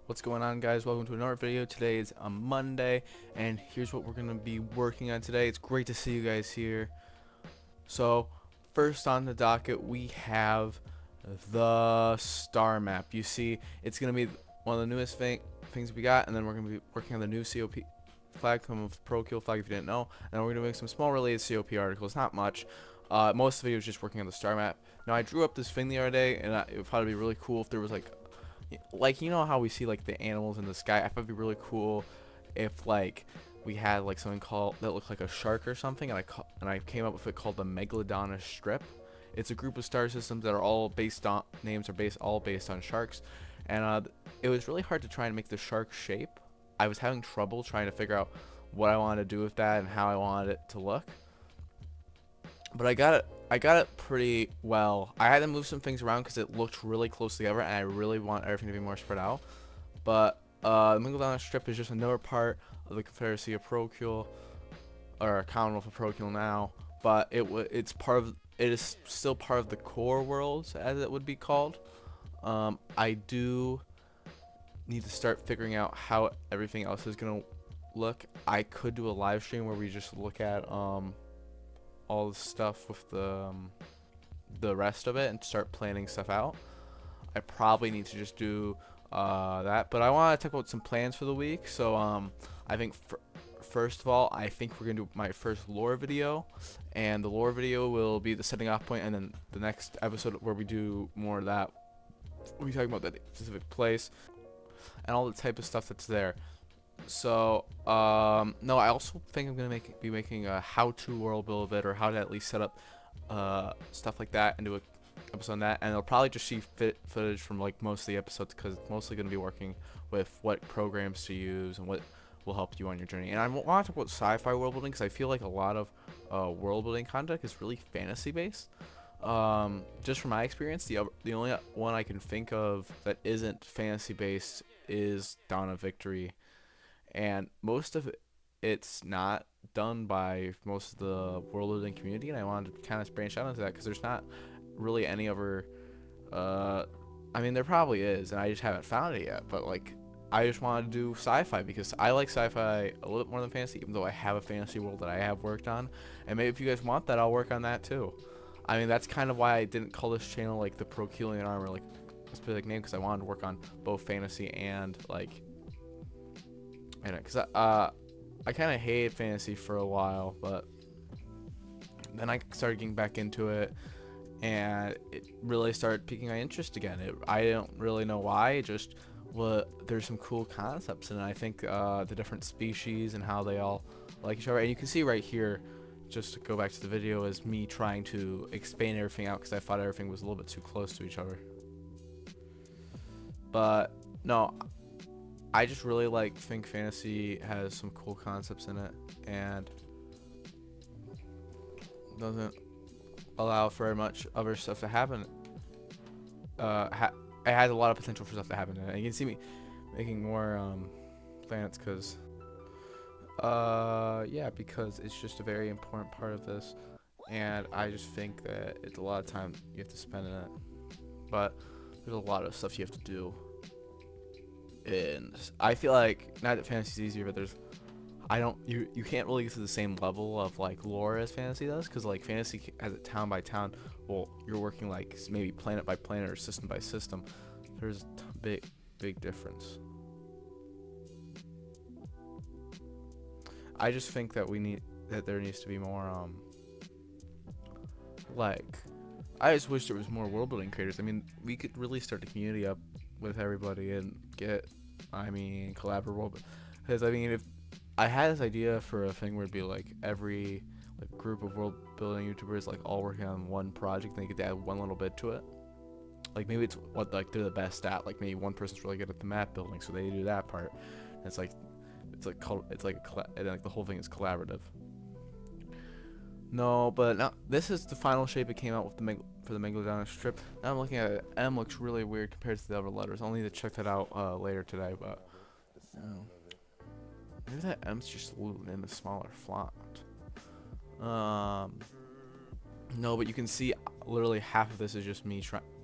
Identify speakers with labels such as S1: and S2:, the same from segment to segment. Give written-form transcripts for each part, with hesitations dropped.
S1: What's going on, guys? Welcome to another video. Today is a Monday and here's what we're going to be working on today. It's great to see you guys here. So first on the docket we have the star map. You see it's going to be one of the newest things we got, and then we're going to be working on the new COP flag, of Pro-Kill flag if you didn't know, and we're going to be doing some small related COP articles, not much. Most of the video is just working on the star map. Now I drew up this thing the other day, and it would probably be really cool if there was like you know how we see like the animals in the sky. I thought it'd be really cool if like we had like something called that looked like a shark or something, and I came up with it called the Megalodon strip. It's a group of star systems that are all based on all based on sharks, and it was really hard to try and make the shark shape. I was having trouble trying to figure out what I wanted to do with that and how I wanted it to look, but I got it pretty well. I had to move some things around because it looked really close together, and I really want everything to be more spread out. But the Megalodon strip is just another part of the Confederacy of Pro-Kill, or Commonwealth of Pro-Kill now. But it is still part of the core worlds, as it would be called. I do need to start figuring out how everything else is gonna look. I could do a live stream where we just look at all the stuff with the rest of it and start planning stuff out. I probably need to just do that, but I want to talk about some plans for the week. So I think first of all, I think we're gonna do my first lore video, and the lore video will be the setting off point, and then the next episode where we do more of that, we'll be talking about that specific place and all the type of stuff that's there. So no, I also think I'm gonna be making a how-to world build of it, or how to at least set up stuff like that, and do a episode on that. And it'll probably just see footage from like most of the episodes, because it's mostly gonna be working with what programs to use and what will help you on your journey. And I want to talk about sci-fi world building, because I feel like a lot of world building content is really fantasy based. Just from my experience, the only one I can think of that isn't fantasy based is Dawn of Victory, and most of it's not done by most of the world building community, and I wanted to kind of branch out into that because there's not really any other I mean, there probably is, and I just haven't found it yet, but like I just wanted to do sci-fi because I like sci-fi a little bit more than fantasy, even though I have a fantasy world that I have worked on, and maybe if you guys want that, I'll work on that too. I mean, that's kind of why I didn't call this channel like the Pro-Killian Armor, like a specific name, because I wanted to work on both fantasy and like, because I kind of hated fantasy for a while, but then I started getting back into it, and it really started piquing my interest again. I don't really know why. There's some cool concepts, and I think the different species and how they all like each other. And you can see right here, just to go back to the video, is me trying to expand everything out because I thought everything was a little bit too close to each other. But no, I just really think fantasy has some cool concepts in it, and doesn't allow for very much other stuff to happen. It has a lot of potential for stuff to happen in it. And you can see me making more planets because yeah, because it's just a very important part of this, and I just think that it's a lot of time you have to spend in it. But there's a lot of stuff you have to do. And I feel like, not that fantasy is easier, but you can't really get to the same level of like lore as fantasy does, because like fantasy has it town by town. Well, you're working like maybe planet by planet or system by system. There's a big difference. I just think that there needs to be more like, I just wish there was more world building creators. I mean, we could really start the community up with everybody and get, collaborative. Because I mean, if I had this idea for a thing where it'd be like every group of world building YouTubers like all working on one project, and they could add one little bit to it. Like maybe it's what like they're the best at. Like maybe one person's really good at the map building, so they do that part. And the whole thing is collaborative. No, but now this is the final shape it came out with for the Megalodon strip. Now I'm looking at it. M looks really weird compared to the other letters. I'll need to check that out later today, but maybe that M's just in a smaller font. No, but you can see literally half of this is just me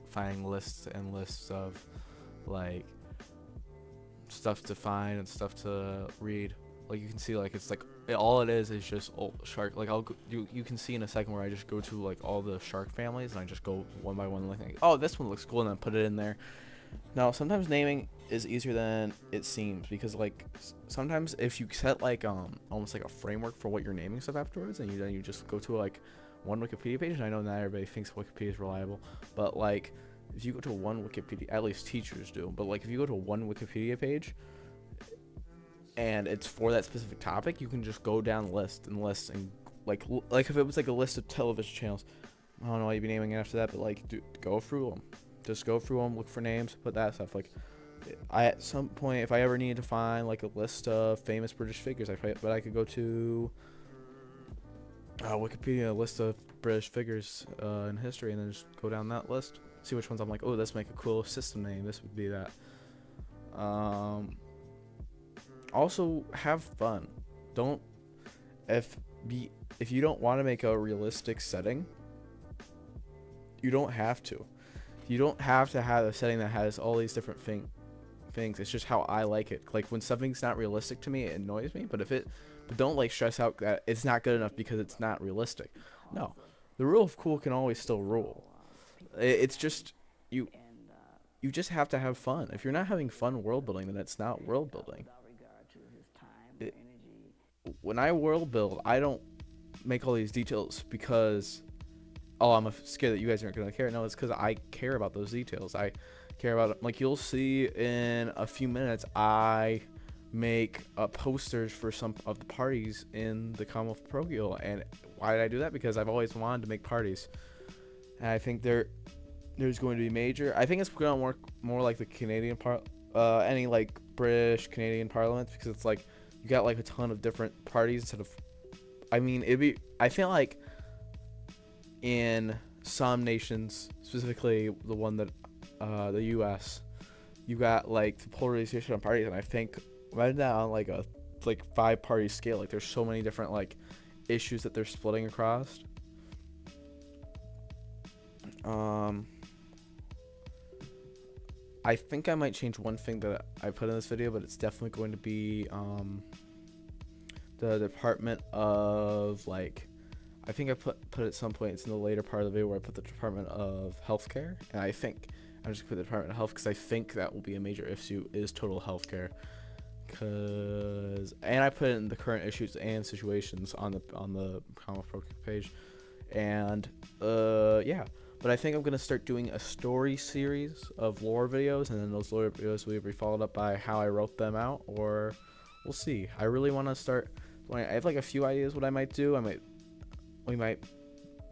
S1: finding lists and lists of like stuff to find and stuff to read. Like you can see, like it's like all it is just old shark. Like you can see in a second where I just go to like all the shark families and I just go one by one, like, oh, this one looks cool, and then put it in there. Now sometimes naming is easier than it seems, because like sometimes if you set like almost like a framework for what you're naming stuff afterwards, and then you just go to like one Wikipedia page, and I know not everybody thinks Wikipedia is reliable, but like if you go to one Wikipedia, at least teachers do, but like if you go to one Wikipedia page and it's for that specific topic, you can just go down list and like if it was like a list of television channels, I don't know why you'd be naming it after that, but like go through them, just go through them, look for names, put that stuff. Like I at some point, if I ever needed to find like a list of famous British figures, I could go to Wikipedia, a list of British figures in history, and then just go down that list, see which ones I'm like, oh, this make a cool system name, this would be that. Also have fun. Don't if you don't want to make a realistic setting, you don't have to. You don't have to have a setting that has all these different things. It's just how I like it. Like when something's not realistic to me, it annoys me, but don't like stress out that it's not good enough because it's not realistic. No. The rule of cool can always still rule. It's just you just have to have fun. If you're not having fun world building, then it's not world building. When I world build, I don't make all these details because, oh, I'm scared that you guys aren't going to care. No, it's because I care about those details. I care about, like you'll see in a few minutes, I make posters for some of the parties in the Commonwealth Parochial. And why did I do that? Because I've always wanted to make parties. And I think there's going to be major. I think it's going to work more like the Canadian any like British Canadian parliaments, because it's like you got like a ton of different parties instead of, I mean, I feel like in some nations, specifically the one that the US, you got like the polarization on parties, and I think right now on like a 5-party scale, like there's so many different like issues that they're splitting across. I think I might change one thing that I put in this video, but it's definitely going to be the Department of, like, I think I put at some point, it's in the later part of the video where I put the Department of Healthcare, and I think I'm just gonna put the Department of Health because I think that will be a major issue, is total healthcare. And I put in the current issues and situations on the Commonwealth Pro page, and yeah. But I think I'm going to start doing a story series of lore videos, and then those lore videos will be followed up by how I wrote them out, or we'll see. I really want to start, I have like a few ideas what I might do. We might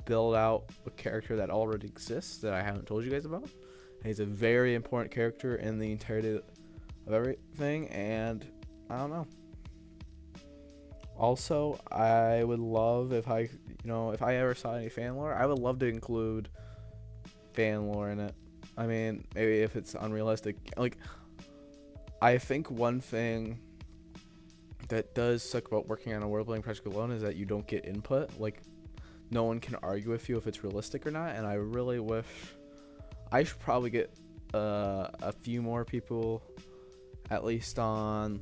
S1: build out a character that already exists that I haven't told you guys about. And he's a very important character in the entirety of everything, and I don't know. Also, I would love if I ever saw any fan lore, I would love to include fan lore in it. I mean, maybe if it's unrealistic. Like, I think one thing that does suck about working on a world building project alone is that you don't get input. Like, no one can argue with you if it's realistic or not, and I really wish I should probably get a few more people, at least on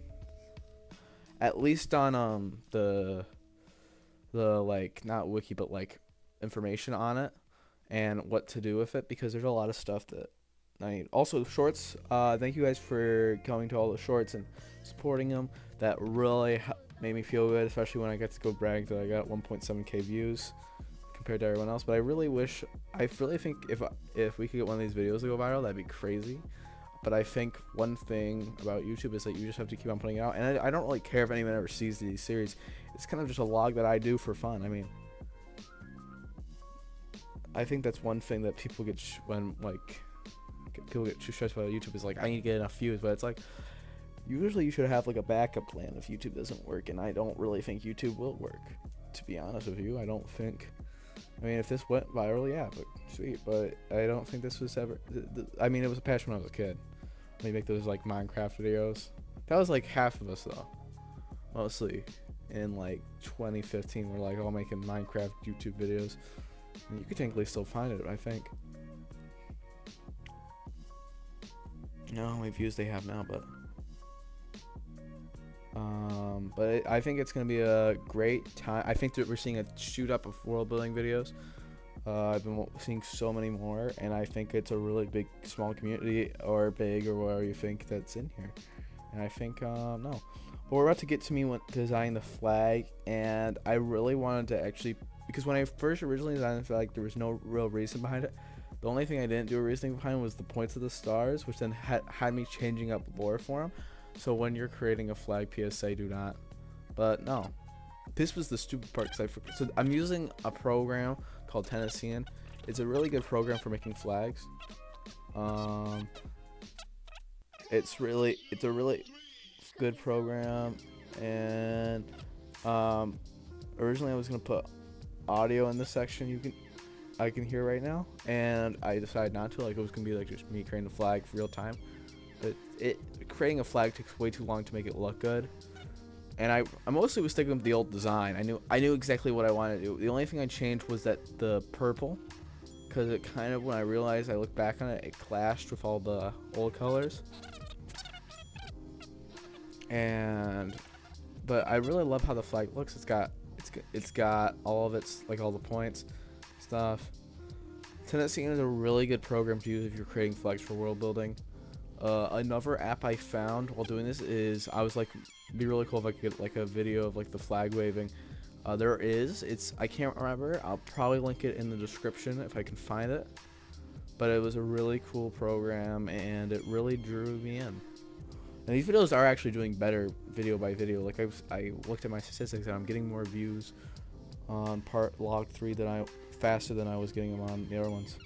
S1: the like, not wiki, but like information on it and what to do with it, because there's a lot of stuff that I need. Also, shorts, thank you guys for coming to all the shorts and supporting them. That really made me feel good, especially when I get to go brag that I got 1.7k views compared to everyone else. But I really think if we could get one of these videos to go viral, that'd be crazy. But I think one thing about YouTube is that you just have to keep on putting it out, and I don't really care if anyone ever sees these series. It's kind of just a log that I do for fun. I mean, I think that's one thing that people get people get too stressed about YouTube, is like, I need to get enough views, but it's like, usually you should have like a backup plan if YouTube doesn't work, and I don't really think YouTube will work, to be honest with you. I don't think, I mean, if this went viral, yeah, but sweet, but I don't think this was ever, I mean, it was a passion when I was a kid. We make those like Minecraft videos. That was like half of us though, mostly in like 2015. We're like all making Minecraft YouTube videos. And you could technically still find it, I think. I don't know how many views they have now, but But I think it's gonna be a great time. I think that we're seeing a shoot up of world building videos. I've been seeing so many more, and I think it's a really big, small community, or big, or whatever you think that's in here. And I think no, but we're about to get to me when designing the flag, and I really wanted to actually, because when I first originally designed the flag, there was no real reason behind it. The only thing I didn't do a reasoning behind was the points of the stars, which then had me changing up lore for them. So when you're creating a flag, PSA, do not. But no, this was the stupid part, because so I'm using a program called Tennessean. It's a really good program for making flags. It's a really good program, and originally I was gonna put audio in this section I can hear right now, and I decided not to. Like, it was gonna be like just me creating a flag for real time, but creating a flag takes way too long to make it look good. And I mostly was sticking with the old design. I knew exactly what I wanted to do. The only thing I changed was that the purple, because it kind of, when I realized, I looked back on it, it clashed with all the old colors. But I really love how the flag looks. It's got all of its, like, all the points stuff. Tennessean is a really good program to use if you're creating flags for world building. Another app I found while doing this is, I was like, it'd be really cool if I could get like a video of like the flag waving. I can't remember. I'll probably link it in the description if I can find it. But it was a really cool program, and it really drew me in. And these videos are actually doing better video by video. Like, I looked at my statistics, and I'm getting more views on log 3 faster than I was getting them on the other ones.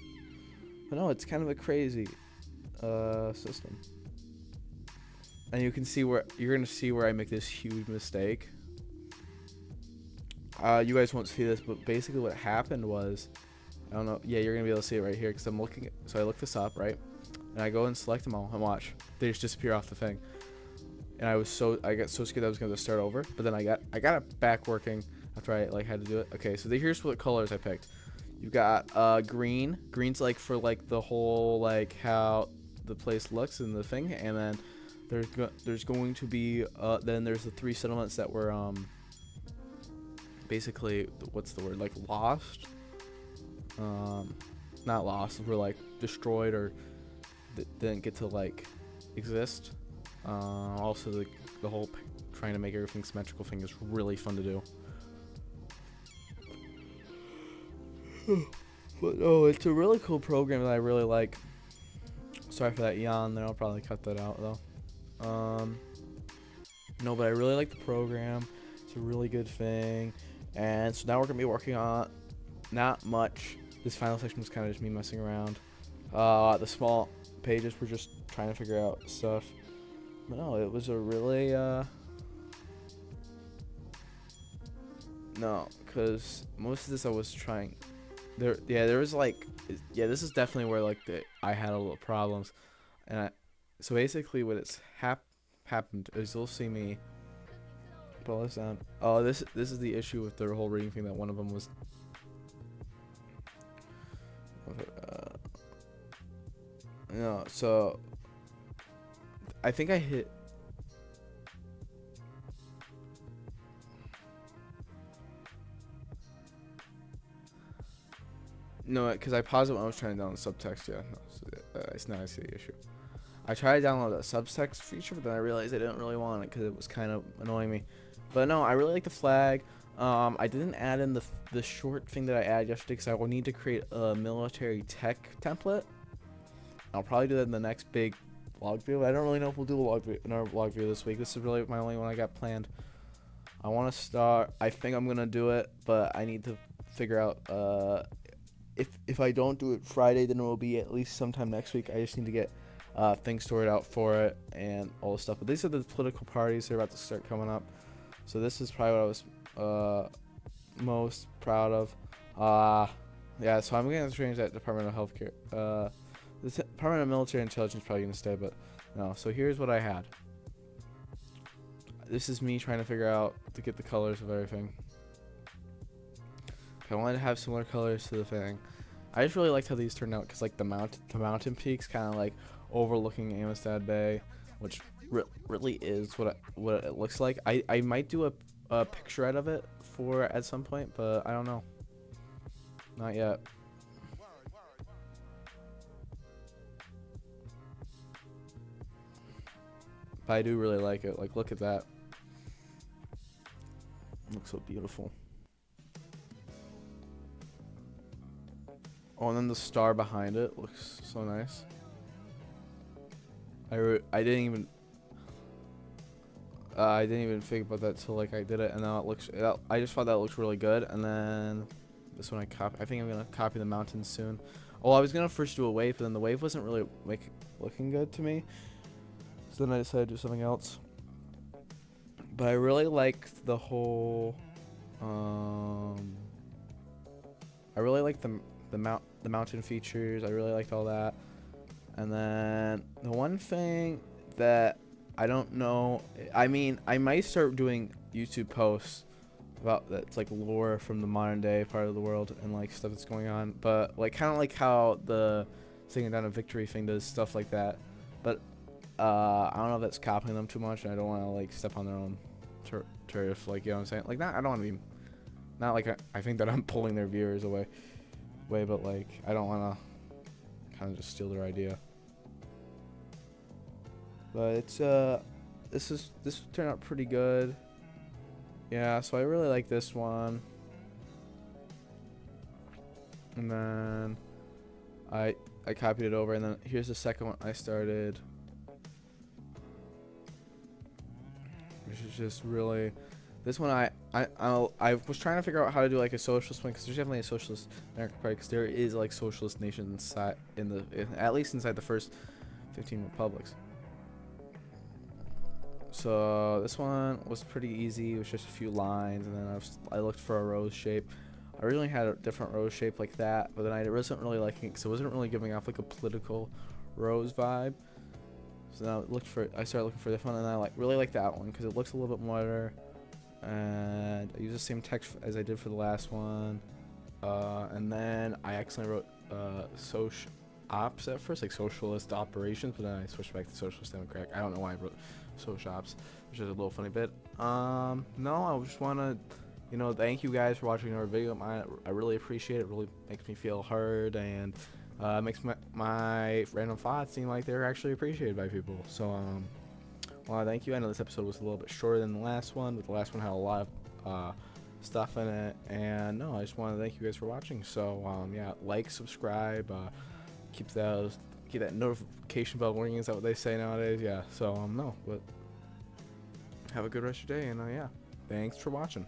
S1: But no, it's kind of a crazy system. And you're gonna see where I make this huge mistake. You guys won't see this, but basically what happened was, I don't know. Yeah, you're gonna be able to see it right here, because so I looked this up, right? And I go and select them all, and watch. They just disappear off the thing. And I got so scared that I was gonna start over. But then I got it back working after I had to do it. Okay, so here's what colors I picked. You've got green. Green's like for like the whole, like, how the place looks and the thing. And then there's going to be then there's the 3 settlements that were basically, what's the word, like, lost. Not lost, were like destroyed, or didn't get to like exist. Also the whole trying to make everything symmetrical thing is really fun to do. But oh, it's a really cool program that I really like. Sorry for that yawn there, I'll probably cut that out though. No, but I really like the program. It's a really good thing. And so now we're gonna be working on not much. This final section was kind of just me messing around. The small pages were just trying to figure out stuff. But no, it was a really no, because most of this I was trying. There was like, this is definitely where like I had a little problems, and so basically what happened is, you'll see me pull this down. Oh, this is the issue with the whole reading thing, that one of them was no, so I think I hit no, because I paused it when I was trying to download subtext. Yeah, no, so, it's not, I see the issue. I tried to download a subtext feature, but then I realized I didn't really want it because it was kind of annoying me. But no, I really like the flag. I didn't add in the short thing that I added yesterday, because I will need to create a military tech template. I'll probably do that in the next big vlog video. I don't really know if we'll do another vlog video this week. This is really my only one I got planned. I want to start. I think I'm gonna do it, but I need to figure out if I don't do it Friday, then it will be at least sometime next week. I just need to get things sorted out for it and all this stuff. But these are the political parties that are about to start coming up. So this is probably what I was most proud of. Yeah, so I'm going to change that Department of Healthcare. The Department of Military Intelligence is probably going to stay, but no. So here's what I had. This is me trying to figure out to get the colors of everything. I wanted to have similar colors to the thing. I just really liked how these turned out, because like the mountain peaks kind of like overlooking Amistad Bay, which really is what it looks like. I might do a picture out of it for at some point, but I don't know. Not yet. But I do really like it. Like, look at that. It looks so beautiful. Oh, and then the star behind it looks so nice. I didn't even think about that till like I did it, and now it looks. I just thought that looks really good. And then this one I think I'm gonna copy the mountains soon. Oh, I was gonna first do a wave, but then the wave wasn't really looking good to me. So then I decided to do something else. But I really liked the whole. I really liked the mountain features. I really liked all that. And then the one thing that I don't know, I mean, I might start doing YouTube posts about that's like lore from the modern day part of the world and like stuff that's going on, but like kind of like how the singing down a victory thing does stuff like that. But I don't know if that's copying them too much, and I don't want to like step on their own turf, like, you know what I'm saying? Like, not, I don't want to be, not like I think that I'm pulling their viewers away, but like I don't want to kind of just steal their idea. But it's this turned out pretty good. Yeah, so I really like this one. And then I copied it over, and then here's the second one I started, which is just really, this one I was trying to figure out how to do like a socialist one, because there's definitely a socialist American Party, because there is like socialist nations inside at least inside the first 15 republics. So this one was pretty easy. It was just a few lines, and then I looked for a rose shape. I originally had a different rose shape like that, but then I wasn't really liking it because it wasn't really giving off like a political rose vibe. So now I started looking for this one, and I really like that one because it looks a little bit more. And I used the same text as I did for the last one. And then I accidentally wrote social ops at first, like socialist operations, but then I switched back to socialist democratic. I don't know why I wrote social ops, which is a little funny bit. No, I just want to, thank you guys for watching our video. I really appreciate it. It really makes me feel heard, and makes my random thoughts seem like they're actually appreciated by people. So, well, thank you. I know this episode was a little bit shorter than the last one, but the last one had a lot of stuff in it. And no, I just want to thank you guys for watching. So, yeah, like, subscribe, keep that notification bell ringing. Is that what they say nowadays? Yeah. So, no, but have a good rest of your day, and yeah, thanks for watching.